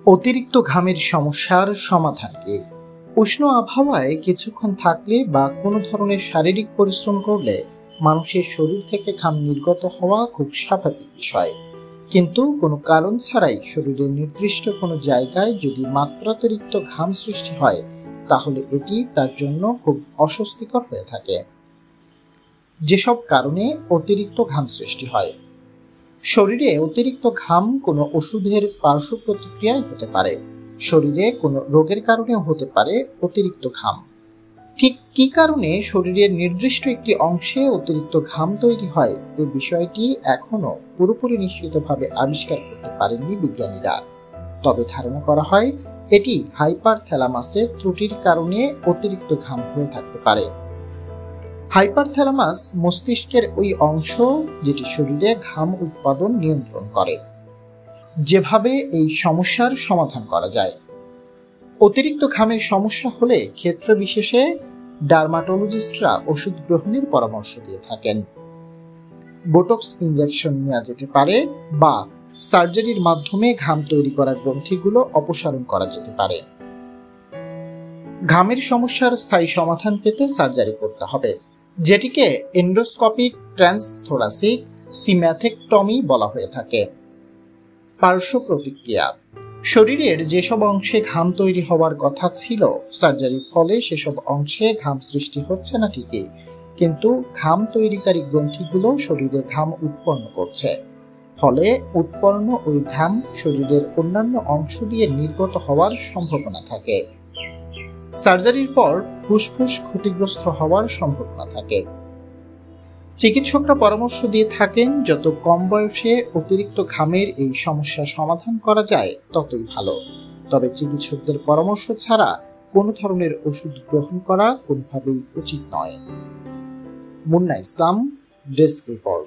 অতিরিক্ত ঘামের সমস্যার সমাধান কি? উষ্ণ আবহাওয়ায় কিছুক্ষণ থাকলে বা কোনো ধরনের শারীরিক পরিশ্রম করলে মানুষের শরীর থেকে ঘাম নির্গত হওয়া খুব স্বাভাবিক বিষয়। কিন্তু কোনো কারণ ছাড়াই শরীরের নির্দিষ্ট কোনো জায়গায় যদি মাত্রাতিরিক্ত ঘাম সৃষ্টি হয়, তাহলে এটি তার জন্য খুব অস্বস্তিকর হয়ে থাকে। যেসব কারণে অতিরিক্ত ঘাম সৃষ্টি হয়। শরীরে অতিরিক্ত ঘাম কোনো ওষুধের পার্শ্ব প্রতিক্রিয়ায় হতে পারে, শরীরে কোনো রোগের কারণেও হতে পারে অতিরিক্ত ঘাম। ঠিক কী কারণে শরীরের নির্দিষ্ট একটি অংশে অতিরিক্ত ঘাম তৈরি হয়, এই বিষয়টি এখনো পুরোপুরি নিশ্চিতভাবে আবিষ্কার করতে পারেননি বিজ্ঞানীরা। তবে ধারণা করা হয় এটি হাইপারথ্যালামাসের ত্রুটির কারণে অতিরিক্ত ঘাম হয়ে থাকতে পারে। হাইপারথ্যালামাস মস্তিষ্কের ওই অংশ যেটি শরীরে ঘাম উৎপাদন নিয়ন্ত্রণ করে। যেভাবে এই সমস্যার সমাধান করা যায়। অতিরিক্ত ঘামের সমস্যা হলে ক্ষেত্র বিশেষে ডার্মাটোলজিস্টরা ওষুধ গ্রহণের পরামর্শ দিয়ে থাকেন। বোটক্স ইনজেকশন নেওয়া যেতে পারে বা সার্জারির মাধ্যমে ঘাম তৈরি করা গ্রন্থিগুলো অপসারণ করা যেতে পারে। ঘামের সমস্যার স্থায়ী সমাধান পেতে সার্জারি করতে হবে, যেটিকে এন্ডোস্কোপিক ট্রান্সথোরাসিক সিম্যাথেকটমি বলা হয়ে থাকে। পার্শ্ব প্রতিক্রিয়া। শরীরের যেসব অংশে ঘাম তৈরি হওয়ার কথা ছিল, সার্জারির ফলে সেসব অংশে ঘাম সৃষ্টি হচ্ছে না ঠিকই, কিন্তু ঘাম তৈরিকারী গ্রন্থিগুলো শরীরে ঘাম উৎপন্ন করছে। ফলে উৎপন্ন ওই ঘাম শরীরের অন্যান্য অংশ দিয়ে নির্গত হওয়ার সম্ভাবনা থাকে। সার্জারির পর ফুসফুস ক্ষতিগ্রস্ত হওয়ার সম্ভাবনা থাকে। চিকিৎসকরা পরামর্শ দিয়ে থাকেন যত কম বয়সে অতিরিক্ত ঘামের এই সমস্যা সমাধান করা যায় ততই ভালো। তবে চিকিৎসকদের পরামর্শ ছাড়া কোনো ধরনের ওষুধ গ্রহণ করা কোনোভাবেই উচিত নয়। মুন্না ইসলাম, ডেস্ক রিপোর্ট।